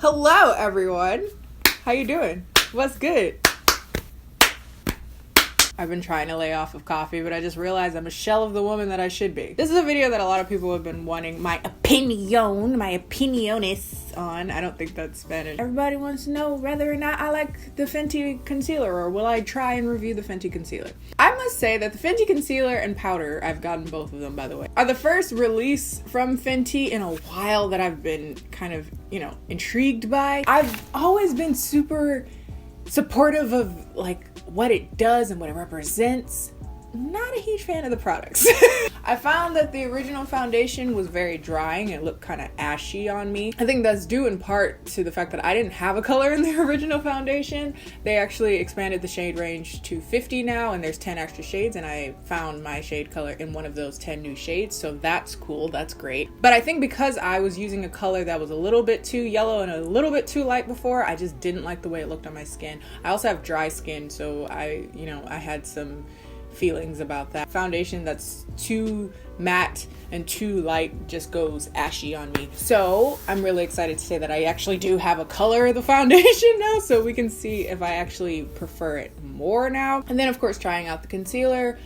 Hello everyone! How you doing? What's good? I've been trying to lay off of coffee, but I just realized I'm a shell of the woman that I should be. This is a video that a lot of people have been wanting my opiniones on. I don't think that's Spanish. Everybody wants to know whether or not I like the Fenty concealer, or will I try and review the Fenty concealer. I must say that the Fenty concealer and powder, I've gotten both of them by the way, are the first release from Fenty in a while that I've been kind of, intrigued by. I've always been super supportive of like what it does and what it represents. Not a huge fan of the products. I found that the original foundation was very drying. It looked kind of ashy on me. I think that's due in part to the fact that I didn't have a color in the original foundation. They actually expanded the shade range to 50 now, and there's 10 extra shades, and I found my shade color in one of those 10 new shades, so that's cool, that's great. But I think because I was using a color that was a little bit too yellow and a little bit too light before, I just didn't like the way it looked on my skin. I also have dry skin, so I had some feelings about that. Foundation that's too matte and too light just goes ashy on me. So I'm really excited to say that I actually do have a color of the foundation now, so we can see if I actually prefer it more now. And then of course trying out the concealer,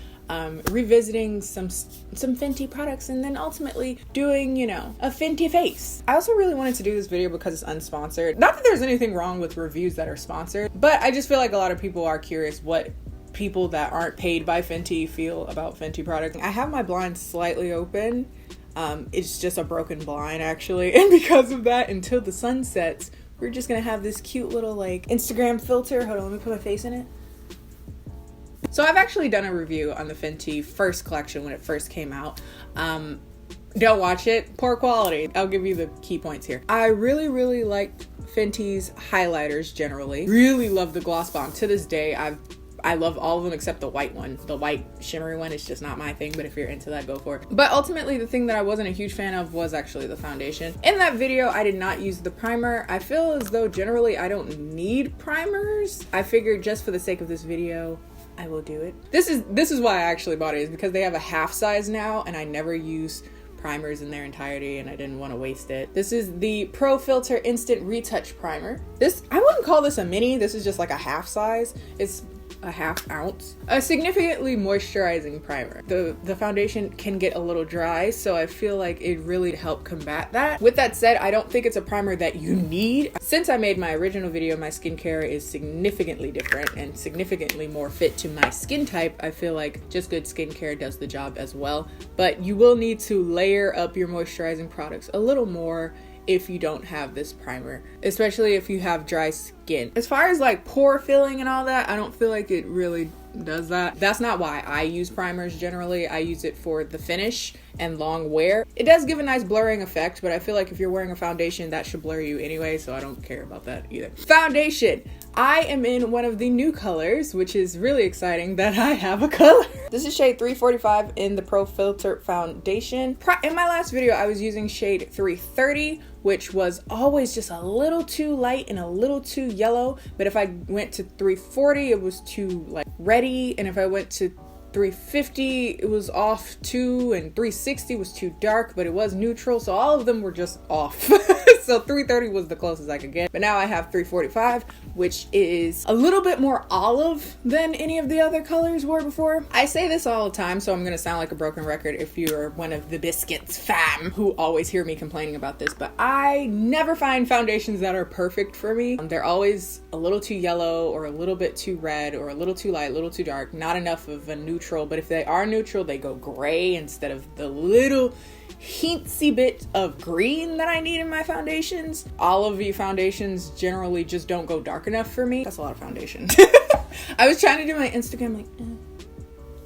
revisiting some Fenty products, and then ultimately doing, a Fenty face. I also really wanted to do this video because it's unsponsored. Not that there's anything wrong with reviews that are sponsored, but I just feel like a lot of people are curious what people that aren't paid by Fenty feel about Fenty products. I have my blinds slightly open. It's just a broken blind actually, and because of that, until the sun sets, we're just gonna have this cute little like Instagram filter. Hold on, let me put my face in it. So I've actually done a review on the Fenty first collection when it first came out. Don't watch it, poor quality. I'll give you the key points here. I really liked Fenty's highlighters generally. Really love the gloss bomb. To this day, I love all of them except the white one. The white shimmery one is just not my thing, but if you're into that, go for it. But ultimately, the thing that I wasn't a huge fan of was actually the foundation. In that video, I did not use the primer. I feel as though generally I don't need primers. I figured just for the sake of this video, I will do it. This is why I actually bought it, is because they have a half size now, and I never use primers in their entirety, and I didn't want to waste it. This is the Pro Filter Instant Retouch Primer. I wouldn't call this a mini. This is just like a half size. It's a half ounce. A significantly moisturizing primer. The foundation can get a little dry, so I feel like it really helped combat that. With that said, I don't think it's a primer that you need. Since I made my original video, my skincare is significantly different and significantly more fit to my skin type. I feel like just good skincare does the job as well, but you will need to layer up your moisturizing products a little more if you don't have this primer, especially if you have dry skin. As far as like pore filling and all that, I don't feel like it really does that. That's not why I use primers generally. I use it for the finish and long wear. It does give a nice blurring effect, but I feel like if you're wearing a foundation, that should blur you anyway, so I don't care about that either. Foundation. I am in one of the new colors, which is really exciting that I have a color. This is shade 345 in the Pro Filter Foundation. In my last video, I was using shade 330, which was always just a little too light and a little too yellow. But if I went to 340, it was too like reddy. And if I went to 350, it was off too, and 360 was too dark, but it was neutral, so all of them were just off. So 330 was the closest I could get. But now I have 345, which is a little bit more olive than any of the other colors were before. I say this all the time, so I'm gonna sound like a broken record if you're one of the biscuits fam who always hear me complaining about this, but I never find foundations that are perfect for me. They're always a little too yellow, or a little bit too red, or a little too light, a little too dark, not enough of a neutral. But if they are neutral, they go gray instead of the little hintsy bit of green that I need in my foundations. All of the foundations generally just don't go dark enough for me. That's a lot of foundation. I was trying to do my Instagram like,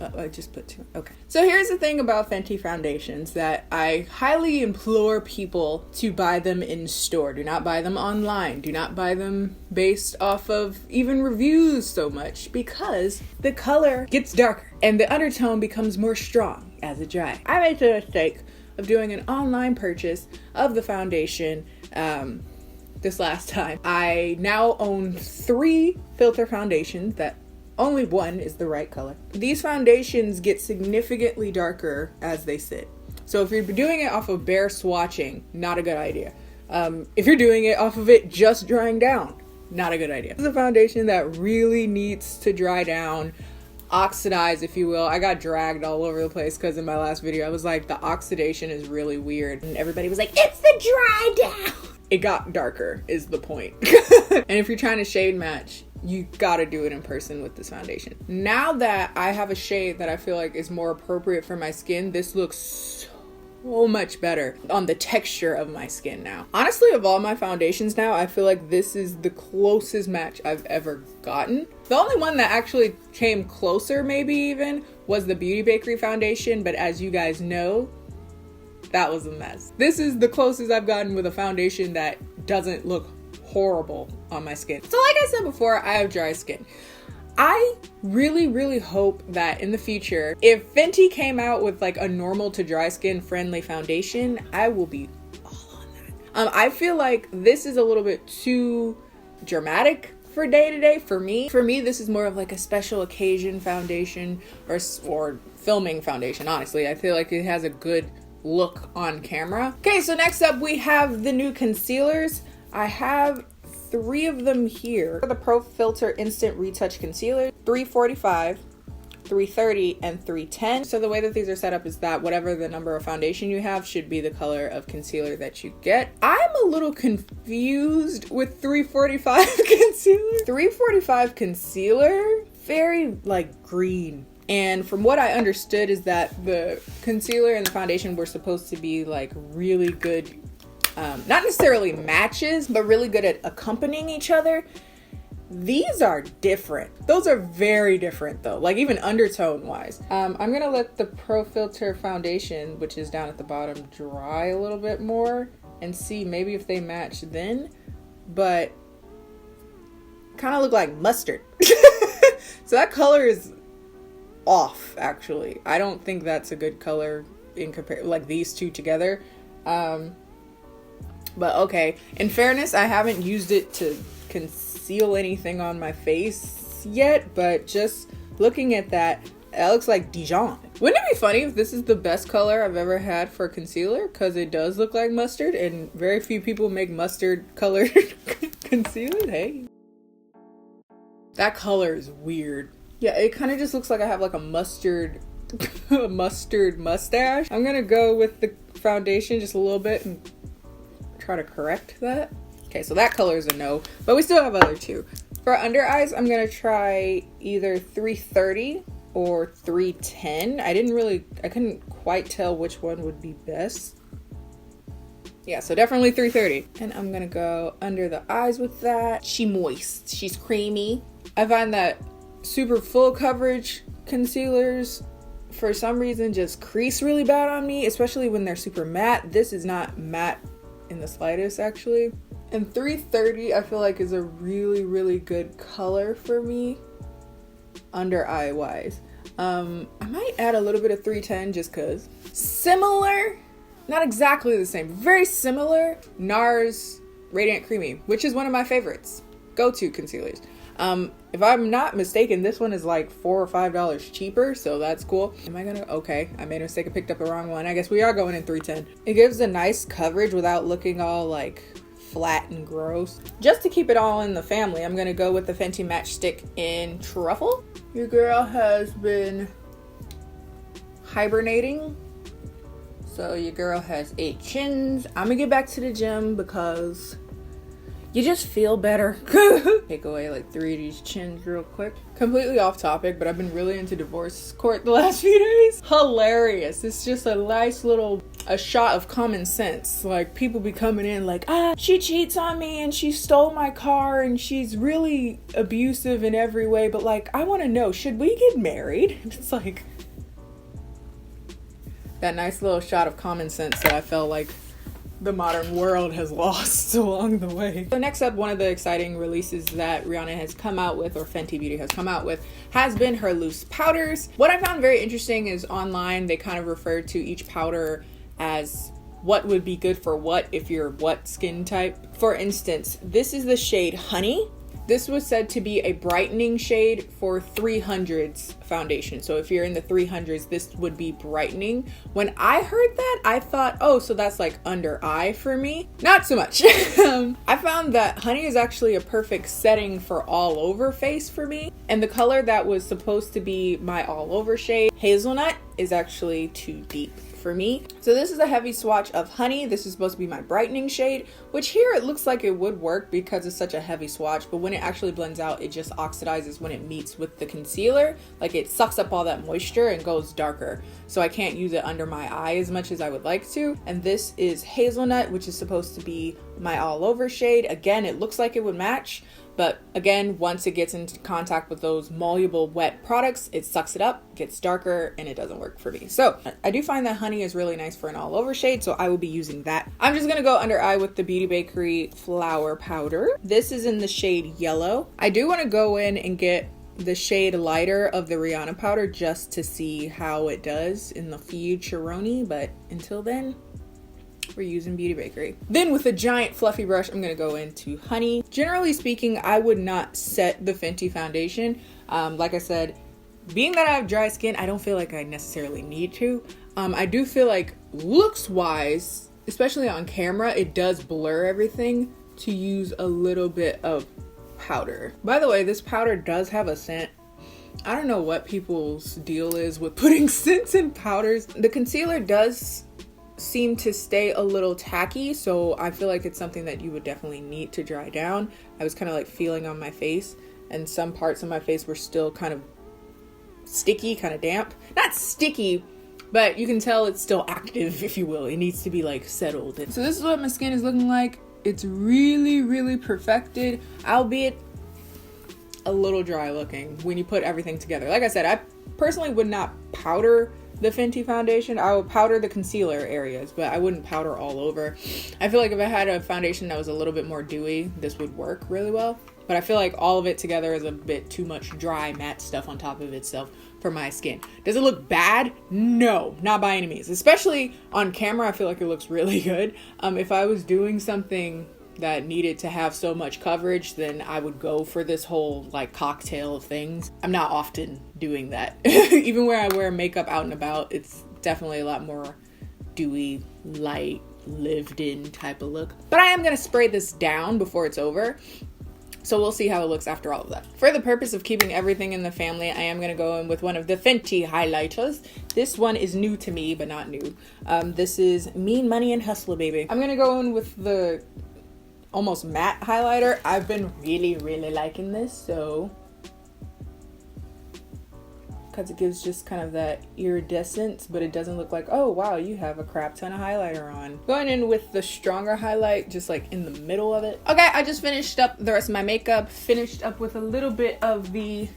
oh, I just put two. Okay. So here's the thing about Fenty foundations, that I highly implore people to buy them in store. Do not buy them online. Do not buy them based off of even reviews so much, because the color gets darker and the undertone becomes more strong as it dries. I made the mistake of doing an online purchase of the foundation this last time. I now own 3 filter foundations that only one is the right color. These foundations get significantly darker as they sit. So if you're doing it off of bare swatching, not a good idea. If you're doing it off of it just drying down, not a good idea. This is a foundation that really needs to dry down, oxidize, if you will. I got dragged all over the place because in my last video I was like, the oxidation is really weird, and everybody was like, it's the dry down. It got darker is the point. And if you're trying to shade match, you gotta do it in person with this foundation. Now that I have a shade that I feel like is more appropriate for my skin, this looks so much better on the texture of my skin now. Honestly, of all my foundations now, I feel like this is the closest match I've ever gotten. The only one that actually came closer, maybe even, was the Beauty Bakery foundation, but as you guys know, that was a mess. This is the closest I've gotten with a foundation that doesn't look horrible on my skin. So like I said before, I have dry skin. I really hope that in the future, if Fenty came out with like a normal to dry skin friendly foundation, I will be all on that. I feel like this is a little bit too dramatic for day to day for me. For me, this is more of like a special occasion foundation or filming foundation, honestly. I feel like it has a good look on camera. Okay, so next up we have the new concealers. I have 3 of them here. The Pro Filter Instant Retouch Concealer, 345, 330, and 310. So the way that these are set up is that whatever the number of foundation you have should be the color of concealer that you get. I'm a little confused with 345 concealer. 345 concealer, very like green. And from what I understood is that the concealer and the foundation were supposed to be like really good, not necessarily matches, but really good at accompanying each other. These are different. Those are very different though, like even undertone wise. I'm gonna let the Pro Filter foundation, which is down at the bottom, dry a little bit more and see maybe if they match then, but kind of look like mustard. So that color is off actually. I don't think that's a good color in like these two together. But okay, in fairness, I haven't used it to conceal anything on my face yet, but just looking at that, it looks like Dijon. Wouldn't it be funny if this is the best color I've ever had for concealer? Because it does look like mustard, and very few people make mustard colored concealer. Hey, that color is weird. Yeah, it kind of just looks like I have like a mustard a mustard mustache. I'm gonna go with the foundation just a little bit and try to correct that. Okay, so that color is a no, but we still have other 2. For under eyes, I'm gonna try either 330 or 310. I couldn't quite tell which one would be best. Yeah, so definitely 330. And I'm gonna go under the eyes with that. She's moist, she's creamy. I find that super full coverage concealers for some reason just crease really bad on me, especially when they're super matte. This is not matte in the slightest actually. And 330 I feel like is a really good color for me under eye wise. I might add a little bit of 310 just cause. Similar, not exactly the same, very similar, NARS Radiant Creamy, which is one of my favorites, go-to concealers. If I'm not mistaken, this one is like $4 or $5 cheaper, so that's cool. Okay, I made a mistake and picked up the wrong one. I guess we are going in 310. It gives a nice coverage without looking all like flat and gross. Just to keep it all in the family, I'm gonna go with the Fenty Matchstick in Truffle. Your girl has been hibernating, so your girl has 8 chins. I'm gonna get back to the gym because you just feel better. Take away like 3 of these chins real quick. Completely off topic, but I've been really into divorce court the last few days. Hilarious. It's just a nice little shot of common sense. Like people be coming in like, she cheats on me and she stole my car and she's really abusive in every way, but like, I want to know, should we get married? It's like that nice little shot of common sense that I felt like the modern world has lost along the way. So next up, one of the exciting releases that Rihanna has come out with, or Fenty Beauty has come out with, has been her loose powders. What I found very interesting is online they kind of refer to each powder as what would be good for what if you're what skin type. For instance, this is the shade Honey. This was said to be a brightening shade for 300s foundation. So if you're in the 300s, this would be brightening. When I heard that, I thought, oh, so that's like under eye for me. Not so much. I found that honey is actually a perfect setting for all over face for me. And the color that was supposed to be my all over shade, hazelnut, is actually too deep for me. So this is a heavy swatch of honey. This is supposed to be my brightening shade, which here it looks like it would work because it's such a heavy swatch, but when it actually blends out, it just oxidizes when it meets with the concealer. Like it sucks up all that moisture and goes darker. So I can't use it under my eye as much as I would like to. And this is hazelnut, which is supposed to be my all over shade. Again, it looks like it would match, but again, once it gets into contact with those malleable wet products, it sucks it up, gets darker, and it doesn't work for me. So I do find that honey is really nice for an all over shade, so I will be using that. I'm just gonna go under eye with the Beauty Bakery Flower Powder. This is in the shade Yellow. I do wanna go in and get the shade lighter of the Rihanna powder just to see how it does in the futuroni, but until then, we're using Beauty Bakery. Then with a giant fluffy brush, I'm gonna go into honey. Generally speaking, I would not set the Fenty foundation. Like I said, being that I have dry skin, I don't feel like I necessarily need to. I do feel like looks wise, especially on camera, it does blur everything to use a little bit of powder. By the way, this powder does have a scent. I don't know what people's deal is with putting scents in powders. The concealer does seem to stay a little tacky, so I feel like it's something that you would definitely need to dry down. I was kind of like feeling on my face, and some parts of my face were still kind of sticky, kind of damp. Not sticky, but you can tell it's still active, if you will. It needs to be like settled. So this is what my skin is looking like. It's really, really perfected, albeit a little dry looking when you put everything together. Like I said, I personally would not powder the Fenty foundation. I would powder the concealer areas, but I wouldn't powder all over. I feel like if I had a foundation that was a little bit more dewy, this would work really well. But I feel like all of it together is a bit too much dry matte stuff on top of itself for my skin. Does it look bad? No, not by any means. Especially on camera, I feel like it looks really good. If I was doing something that needed to have so much coverage, then I would go for this whole like cocktail of things. I'm not often doing that. Even where I wear makeup out and about, it's definitely a lot more dewy, light, lived in type of look. But I am gonna spray this down before it's over. So we'll see how it looks after all of that. For the purpose of keeping everything in the family, I am gonna go in with one of the Fenty highlighters. This one is new to me, but not new. This is Mean Money and Hustler Baby. I'm gonna go in with the almost matte highlighter. I've been really liking this, so because it gives just kind of that iridescence, but it doesn't look like, oh wow, you have a crap ton of highlighter on. Going in with the stronger highlight, just like in the middle of it. Okay, I just finished up the rest of my makeup, finished up with a little bit of the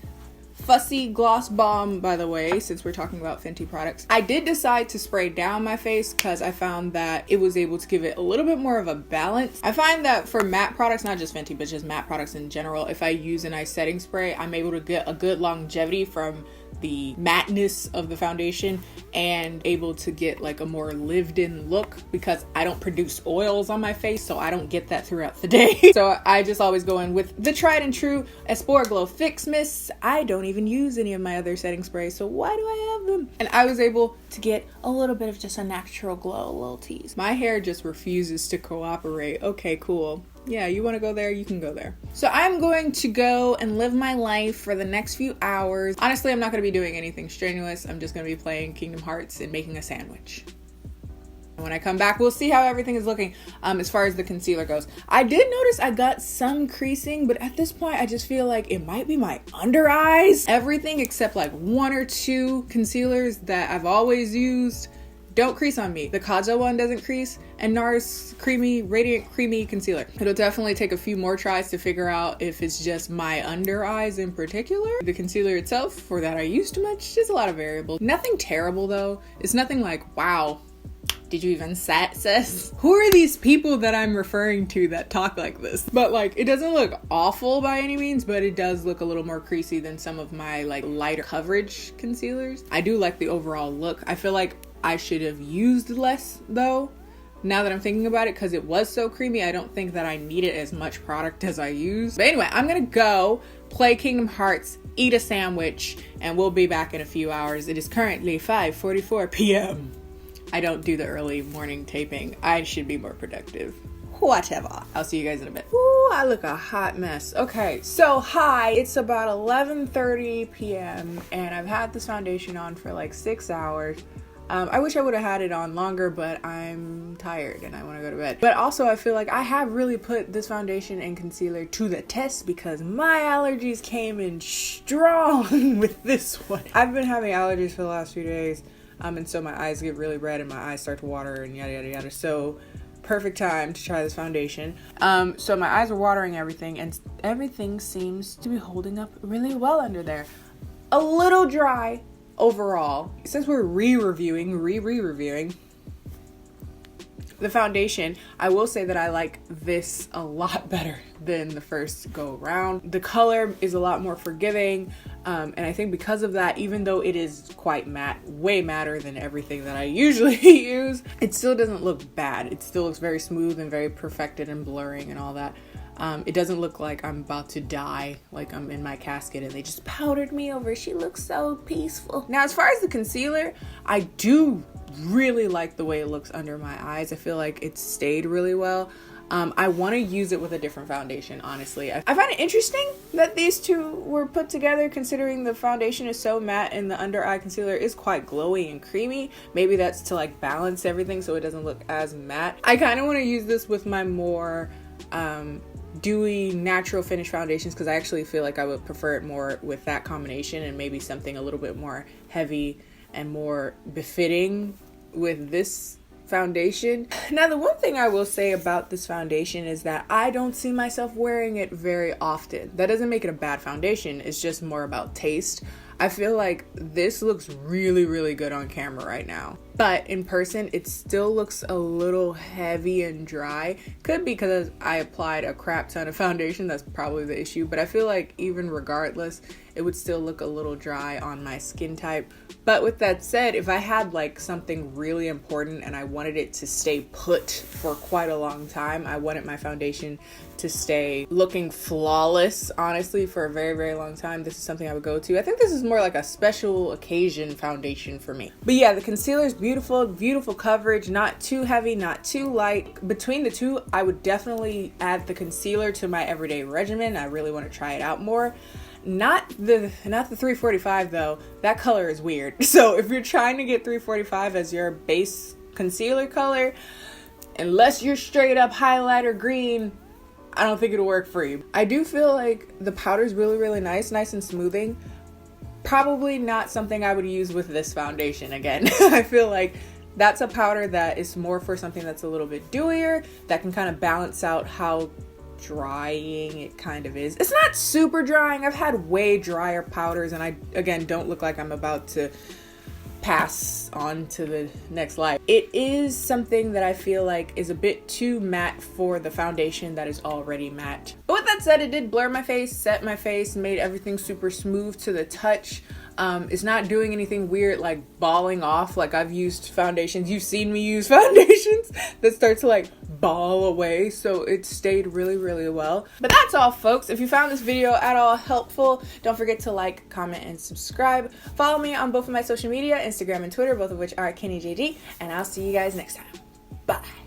Fussy Gloss Bomb, by the way, since we're talking about Fenty products. I did decide to spray down my face because I found that it was able to give it a little bit more of a balance. I find that for matte products, not just Fenty, but just matte products in general, if I use a nice setting spray, I'm able to get a good longevity from the matteness of the foundation and able to get like a more lived in look because I don't produce oils on my face, so I don't get that throughout the day. So I just always go in with the tried and true Espora Glow Fix Mist. I don't even use any of my other setting sprays, so why do I have them? And I was able to get a little bit of just a natural glow, a little tease. My hair just refuses to cooperate. Okay, cool. Yeah, you want to go there, you can go there. So I'm going to go and live my life for the next few hours. Honestly, I'm not going to be doing anything strenuous. I'm just going to be playing Kingdom Hearts and making a sandwich. And when I come back, we'll see how everything is looking as far as the concealer goes. I did notice I got some creasing, but at this point, I just feel like it might be my under eyes. Everything except like one or two concealers that I've always used don't crease on me. The Kaja one doesn't crease, and NARS Creamy Radiant Creamy Concealer. It'll definitely take a few more tries to figure out if it's just my under eyes in particular. The concealer itself, for that I use too much, just a lot of variables. Nothing terrible though. It's nothing like, wow, did you even set sis? Who are these people that I'm referring to that talk like this? But like, it doesn't look awful by any means, but it does look a little more creasy than some of my like lighter coverage concealers. I do like the overall look. I feel like I should have used less though. now that I'm thinking about it, because it was so creamy. I don't think that I needed as much product as I used. But anyway, I'm gonna go play Kingdom Hearts, eat a sandwich, and we'll be back in a few hours. It is currently 5:44 p.m. I don't do the early morning taping. I should be more productive. Whatever. I'll see you guys in a bit. Ooh, I look a hot mess. Okay, so hi, it's about 11:30 p.m. and I've had this foundation on for like 6 hours. I wish I would have had it on longer, but I'm tired and I want to go to bed. But also I feel like I have really put this foundation and concealer to the test because my allergies came in strong with this one. I've been having allergies for the last few days, and so my eyes get really red and my eyes start to water and yada yada yada. So perfect time to try this foundation. So my eyes are watering everything, and everything seems to be holding up really well under there. A little dry overall. Since we're re-reviewing the foundation, I will say that I like this a lot better than the first go around. The color is a lot more forgiving, and I think because of that, even though it is quite matte, way matter than everything that I usually use, it still doesn't look bad. It still looks very smooth and very perfected and blurring and all that. It doesn't look like I'm about to die, like I'm in my casket and they just powdered me over. She looks so peaceful. Now, as far as the concealer, I do really like the way it looks under my eyes. I feel like it stayed really well. I want to use it with a different foundation, honestly. I find it interesting that these two were put together, considering the foundation is so matte and the under eye concealer is quite glowy and creamy. Maybe that's to like balance everything so it doesn't look as matte. I kind of want to use this with my more dewy natural finish foundations, because I actually feel like I would prefer it more with that combination, and maybe something a little bit more heavy and more befitting with this foundation. Now, the one thing I will say about this foundation is that I don't see myself wearing it very often. That doesn't make it a bad foundation, it's just more about taste. I feel like this looks really, really good on camera right now, but in person it still looks a little heavy and dry. Could be because I applied a crap ton of foundation, that's probably the issue, but I feel like even regardless, it would still look a little dry on my skin type. But with that said, if I had like something really important and I wanted it to stay put for quite a long time, I wanted my foundation to stay looking flawless, honestly, for a very, very long time, this is something I would go to. I think this is more like a special occasion foundation for me. But yeah, the concealer is beautiful, beautiful coverage, not too heavy, not too light. Between the two, I would definitely add the concealer to my everyday regimen. I really want to try it out more. Not the 345 though, that color is weird. So if you're trying to get 345 as your base concealer color, unless you're straight up highlighter green, I don't think it'll work for you. I do feel like the powder is really, really nice and smoothing. Probably not something I would use with this foundation again. I feel like that's a powder that is more for something that's a little bit dewier, that can kind of balance out how drying it kind of is. It's not super drying. I've had way drier powders and I, again, don't look like I'm about to pass on to the next life. It is something that I feel like is a bit too matte for the foundation that is already matte. But with that said, it did blur my face, set my face, made everything super smooth to the touch. It's not doing anything weird like balling off like I've used foundations. You've seen me use foundations that start to like ball away, so it stayed really, really well. But that's all, folks. If you found this video at all helpful, don't forget to like, comment, and subscribe. Follow me on both of my social media, Instagram and Twitter, both of which are KennieJD, and I'll see you guys next time. Bye.